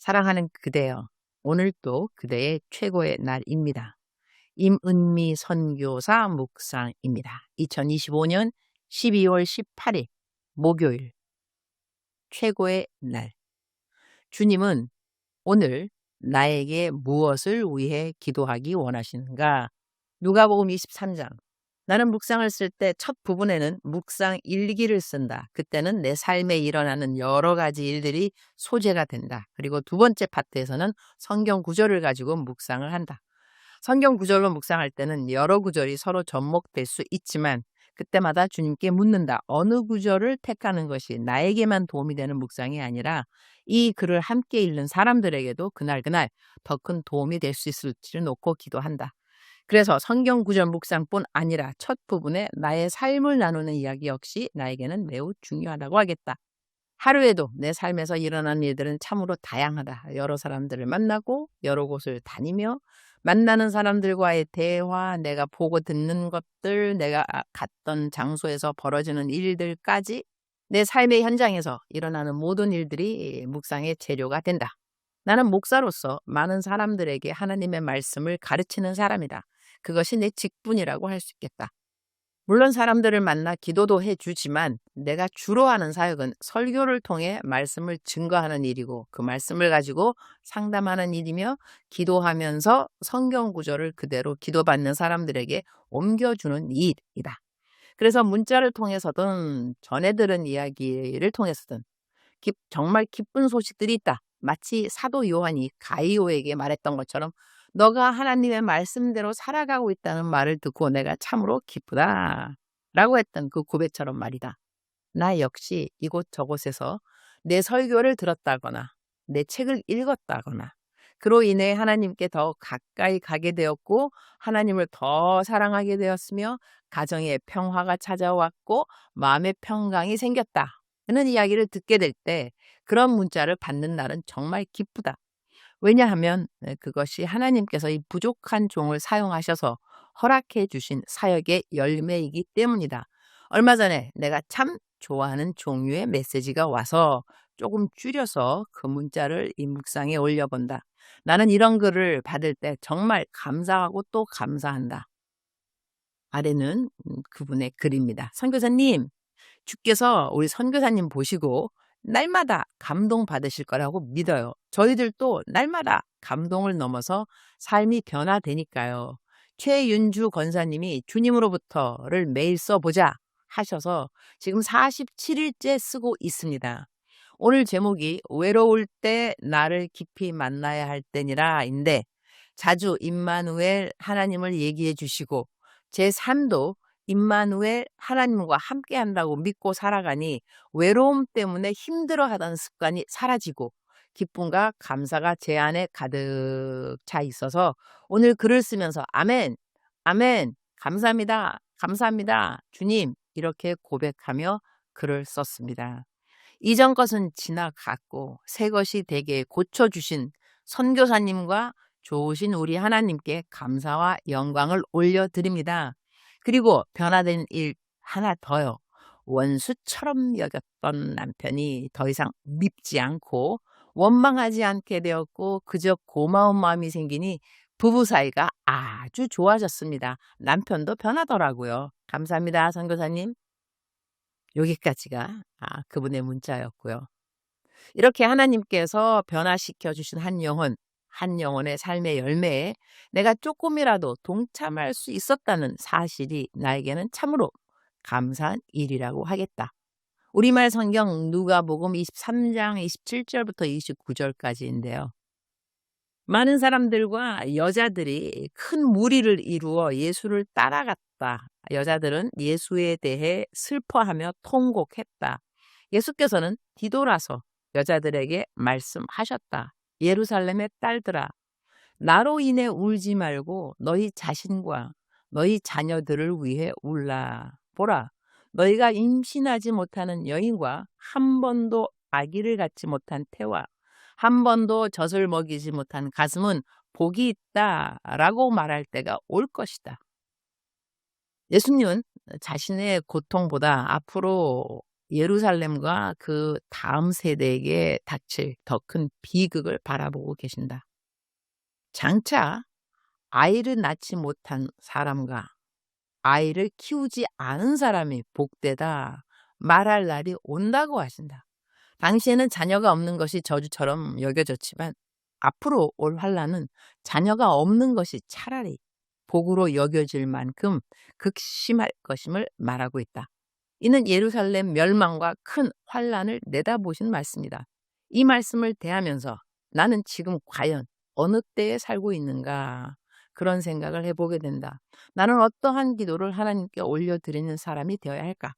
사랑하는 그대여, 오늘도 그대의 최고의 날입니다. 임은미 선교사 묵상입니다. 2025년 12월 18일 목요일 최고의 날. 주님은 오늘 나에게 무엇을 위해 기도하기 원하시는가? 누가복음 23장. 나는 묵상을 쓸 때 첫 부분에는 묵상 일기를 쓴다. 그때는 내 삶에 일어나는 여러 가지 일들이 소재가 된다. 그리고 두 번째 파트에서는 성경 구절을 가지고 묵상을 한다. 성경 구절로 묵상할 때는 여러 구절이 서로 접목될 수 있지만 그때마다 주님께 묻는다. 어느 구절을 택하는 것이 나에게만 도움이 되는 묵상이 아니라 이 글을 함께 읽는 사람들에게도 그날 더 큰 도움이 될 수 있을지를 놓고 기도한다. 그래서 성경 구절 묵상뿐 아니라 첫 부분에 나의 삶을 나누는 이야기 역시 나에게는 매우 중요하다고 하겠다. 하루에도 내 삶에서 일어나는 일들은 참으로 다양하다. 여러 사람들을 만나고 여러 곳을 다니며 만나는 사람들과의 대화, 내가 보고 듣는 것들, 내가 갔던 장소에서 벌어지는 일들까지 내 삶의 현장에서 일어나는 모든 일들이 묵상의 재료가 된다. 나는 목사로서 많은 사람들에게 하나님의 말씀을 가르치는 사람이다. 그것이 내 직분이라고 할 수 있겠다. 물론 사람들을 만나 기도도 해주지만 내가 주로 하는 사역은 설교를 통해 말씀을 증거하는 일이고 그 말씀을 가지고 상담하는 일이며 기도하면서 성경 구절을 그대로 기도받는 사람들에게 옮겨주는 일이다. 그래서 문자를 통해서든 전해 들은 이야기를 통해서든 정말 기쁜 소식들이 있다. 마치 사도 요한이 가이오에게 말했던 것처럼 너가 하나님의 말씀대로 살아가고 있다는 말을 듣고 내가 참으로 기쁘다 라고 했던 그 고백처럼 말이다. 나 역시 이곳저곳에서 내 설교를 들었다거나 내 책을 읽었다거나 그로 인해 하나님께 더 가까이 가게 되었고 하나님을 더 사랑하게 되었으며 가정에 평화가 찾아왔고 마음의 평강이 생겼다 하는 이야기를 듣게 될 때 그런 문자를 받는 날은 정말 기쁘다. 왜냐하면 그것이 하나님께서 이 부족한 종을 사용하셔서 허락해 주신 사역의 열매이기 때문이다. 얼마 전에 내가 참 좋아하는 종류의 메시지가 와서 조금 줄여서 그 문자를 이 묵상에 올려본다. 나는 이런 글을 받을 때 정말 감사하고 또 감사한다. 아래는 그분의 글입니다. 선교사님, 주께서 우리 선교사님 보시고 날마다 감동받으실 거라고 믿어요. 저희들도 날마다 감동을 넘어서 삶이 변화되니까요. 최윤주 권사님이 주님으로부터를 매일 써보자 하셔서 지금 47일째 쓰고 있습니다. 오늘 제목이 외로울 때 나를 깊이 만나야 할 때니라인데 자주 임마누엘 하나님을 얘기해 주시고 제 삶도 임마누엘 하나님과 함께 한다고 믿고 살아가니 외로움 때문에 힘들어하던 습관이 사라지고 기쁨과 감사가 제 안에 가득 차 있어서 오늘 글을 쓰면서 아멘, 아멘, 감사합니다, 감사합니다, 주님 이렇게 고백하며 글을 썼습니다. 이전 것은 지나갔고 새 것이 되게 고쳐주신 선교사님과 좋으신 우리 하나님께 감사와 영광을 올려드립니다. 그리고 변화된 일 하나 더요. 원수처럼 여겼던 남편이 더 이상 밉지 않고 원망하지 않게 되었고 그저 고마운 마음이 생기니 부부 사이가 아주 좋아졌습니다. 남편도 변하더라고요. 감사합니다, 선교사님. 여기까지가 그분의 문자였고요. 이렇게 하나님께서 변화시켜 주신 한 영혼의 삶의 열매에 내가 조금이라도 동참할 수 있었다는 사실이 나에게는 참으로 감사한 일이라고 하겠다. 우리말 성경 누가복음 23장 27절부터 29절까지인데요. 많은 사람들과 여자들이 큰 무리를 이루어 예수를 따라갔다. 여자들은 예수에 대해 슬퍼하며 통곡했다. 예수께서는 뒤돌아서 여자들에게 말씀하셨다. 예루살렘의 딸들아, 나로 인해 울지 말고 너희 자신과 너희 자녀들을 위해 울라. 보라, 너희가 임신하지 못하는 여인과 한 번도 아기를 갖지 못한 태와 한 번도 젖을 먹이지 못한 가슴은 복이 있다라고 말할 때가 올 것이다. 예수님은 자신의 고통보다 앞으로 예루살렘과 그 다음 세대에게 닥칠 더 큰 비극을 바라보고 계신다. 장차 아이를 낳지 못한 사람과 아이를 키우지 않은 사람이 복되다 말할 날이 온다고 하신다. 당시에는 자녀가 없는 것이 저주처럼 여겨졌지만 앞으로 올 환란은 자녀가 없는 것이 차라리 복으로 여겨질 만큼 극심할 것임을 말하고 있다. 이는 예루살렘 멸망과 큰 환란을 내다보신 말씀이다. 이 말씀을 대하면서 나는 지금 과연 어느 때에 살고 있는가 그런 생각을 해보게 된다. 나는 어떠한 기도를 하나님께 올려드리는 사람이 되어야 할까?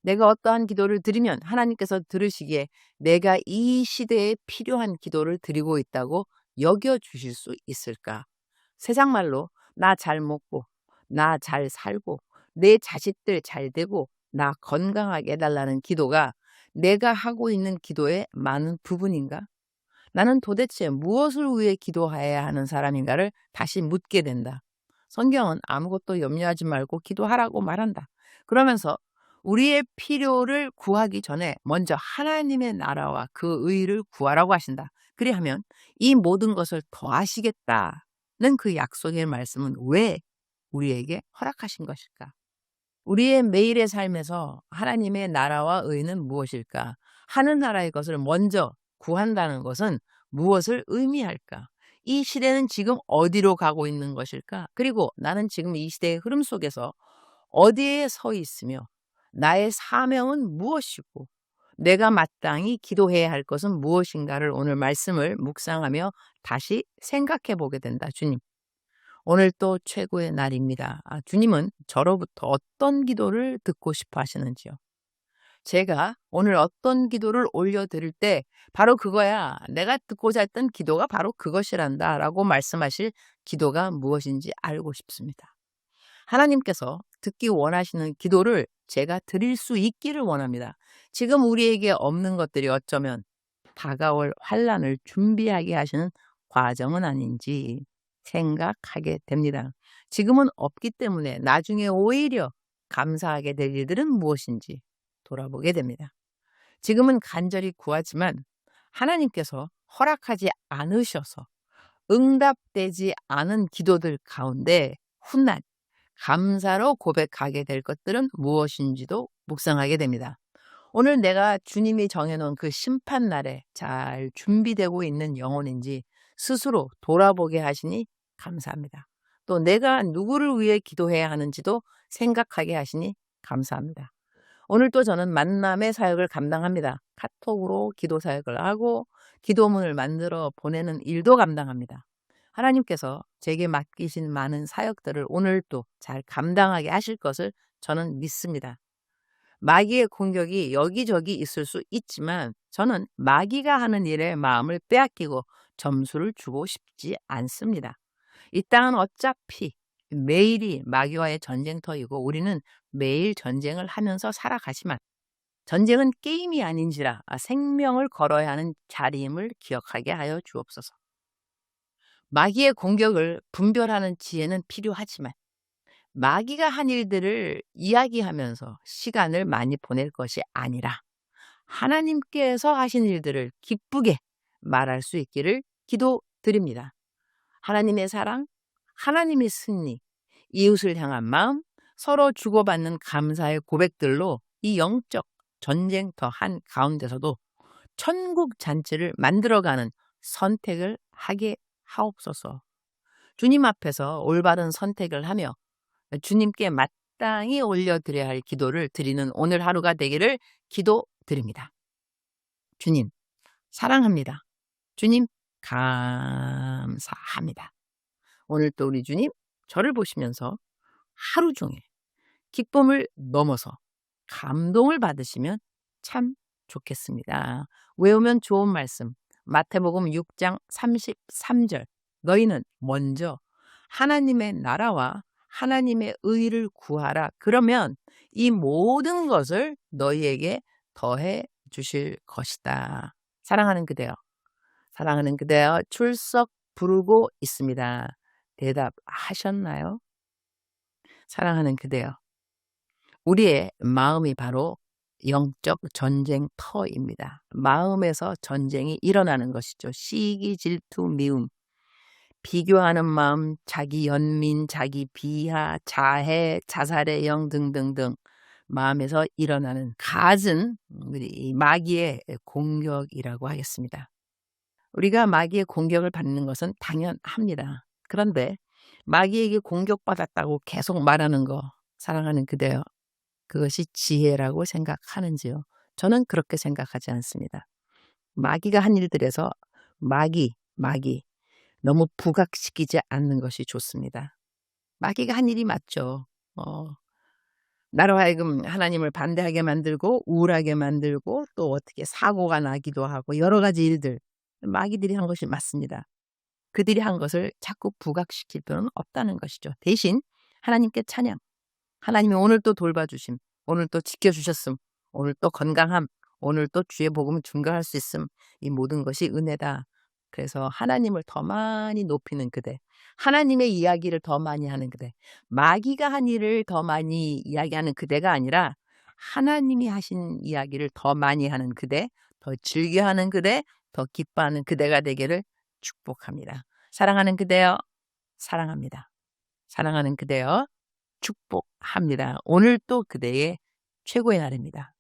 내가 어떠한 기도를 드리면 하나님께서 들으시기에 내가 이 시대에 필요한 기도를 드리고 있다고 여겨주실 수 있을까? 세상 말로 나 잘 먹고 나 잘 살고 내 자식들 잘 되고 나 건강하게 해달라는 기도가 내가 하고 있는 기도의 많은 부분인가? 나는 도대체 무엇을 위해 기도해야 하는 사람인가를 다시 묻게 된다. 성경은 아무것도 염려하지 말고 기도하라고 말한다. 그러면서 우리의 필요를 구하기 전에 먼저 하나님의 나라와 그 의를 구하라고 하신다. 그리하면 이 모든 것을 더하시겠다는 그 약속의 말씀은 왜 우리에게 허락하신 것일까? 우리의 매일의 삶에서 하나님의 나라와 의는 무엇일까? 하늘나라의 것을 먼저 구한다는 것은 무엇을 의미할까? 이 시대는 지금 어디로 가고 있는 것일까? 그리고 나는 지금 이 시대의 흐름 속에서 어디에 서 있으며 나의 사명은 무엇이고 내가 마땅히 기도해야 할 것은 무엇인가를 오늘 말씀을 묵상하며 다시 생각해 보게 된다. 주님, 오늘 또 최고의 날입니다. 주님은 저로부터 어떤 기도를 듣고 싶어 하시는지요? 제가 오늘 어떤 기도를 올려드릴 때 바로 그거야. 내가 듣고자 했던 기도가 바로 그것이란다 라고 말씀하실 기도가 무엇인지 알고 싶습니다. 하나님께서 듣기 원하시는 기도를 제가 드릴 수 있기를 원합니다. 지금 우리에게 없는 것들이 어쩌면 다가올 환란을 준비하게 하시는 과정은 아닌지 생각하게 됩니다. 지금은 없기 때문에 나중에 오히려 감사하게 될 일들은 무엇인지 돌아보게 됩니다. 지금은 간절히 구하지만 하나님께서 허락하지 않으셔서 응답되지 않은 기도들 가운데 훗날 감사로 고백하게 될 것들은 무엇인지도 묵상하게 됩니다. 오늘 내가 주님이 정해놓은 그 심판날에 잘 준비되고 있는 영혼인지 스스로 돌아보게 하시니 감사합니다. 또 내가 누구를 위해 기도해야 하는지도 생각하게 하시니 감사합니다. 오늘 또 저는 만남의 사역을 감당합니다. 카톡으로 기도 사역을 하고 기도문을 만들어 보내는 일도 감당합니다. 하나님께서 제게 맡기신 많은 사역들을 오늘 또 잘 감당하게 하실 것을 저는 믿습니다. 마귀의 공격이 여기저기 있을 수 있지만 저는 마귀가 하는 일에 마음을 빼앗기고 점수를 주고 싶지 않습니다. 이 땅은 어차피 매일이 마귀와의 전쟁터이고 우리는 매일 전쟁을 하면서 살아가지만 전쟁은 게임이 아닌지라 생명을 걸어야 하는 자리임을 기억하게 하여 주옵소서. 마귀의 공격을 분별하는 지혜는 필요하지만 마귀가 한 일들을 이야기하면서 시간을 많이 보낼 것이 아니라 하나님께서 하신 일들을 기쁘게 말할 수 있기를 기도드립니다. 하나님의 사랑, 하나님의 승리, 이웃을 향한 마음, 서로 주고받는 감사의 고백들로 이 영적 전쟁터 한 가운데서도 천국 잔치를 만들어가는 선택을 하게 하옵소서. 주님 앞에서 올바른 선택을 하며 주님께 마땅히 올려드려야 할 기도를 드리는 오늘 하루가 되기를 기도드립니다. 주님, 사랑합니다. 주님, 감사합니다. 오늘 또 우리 주님, 저를 보시면서 하루 종일 기쁨을 넘어서 감동을 받으시면 참 좋겠습니다. 외우면 좋은 말씀, 마태복음 6장 33절. 너희는 먼저 하나님의 나라와 하나님의 의를 구하라. 그러면 이 모든 것을 너희에게 더해 주실 것이다. 사랑하는 그대여, 사랑하는 그대여 출석 부르고 있습니다. 대답하셨나요? 사랑하는 그대여, 우리의 마음이 바로 영적 전쟁터입니다. 마음에서 전쟁이 일어나는 것이죠. 시기, 질투, 미움, 비교하는 마음, 자기 연민, 자기 비하, 자해, 자살의 영 등등등 마음에서 일어나는 갖은 이 마귀의 공격이라고 하겠습니다. 우리가 마귀의 공격을 받는 것은 당연합니다. 그런데 마귀에게 공격받았다고 계속 말하는 거, 사랑하는 그대여, 그것이 지혜라고 생각하는지요? 저는 그렇게 생각하지 않습니다. 마귀가 한 일들에서 마귀 너무 부각시키지 않는 것이 좋습니다. 마귀가 한 일이 맞죠. 나로 하여금 하나님을 반대하게 만들고 우울하게 만들고 또 어떻게 사고가 나기도 하고 여러 가지 일들, 마귀들이 한 것이 맞습니다. 그들이 한 것을 자꾸 부각시킬 필요는 없다는 것이죠. 대신 하나님께 찬양, 하나님이 오늘 또 돌봐주심, 오늘 또 지켜주셨음, 오늘 또 건강함, 오늘 또 주의 복음을 증거할 수 있음, 이 모든 것이 은혜다. 그래서 하나님을 더 많이 높이는 그대, 하나님의 이야기를 더 많이 하는 그대, 마귀가 한 일을 더 많이 이야기하는 그대가 아니라 하나님이 하신 이야기를 더 많이 하는 그대, 더 즐겨하는 그대, 더 기뻐하는 그대가 되기를 축복합니다. 사랑하는 그대여, 사랑합니다. 사랑하는 그대여, 축복합니다. 오늘 또 그대의 최고의 날입니다.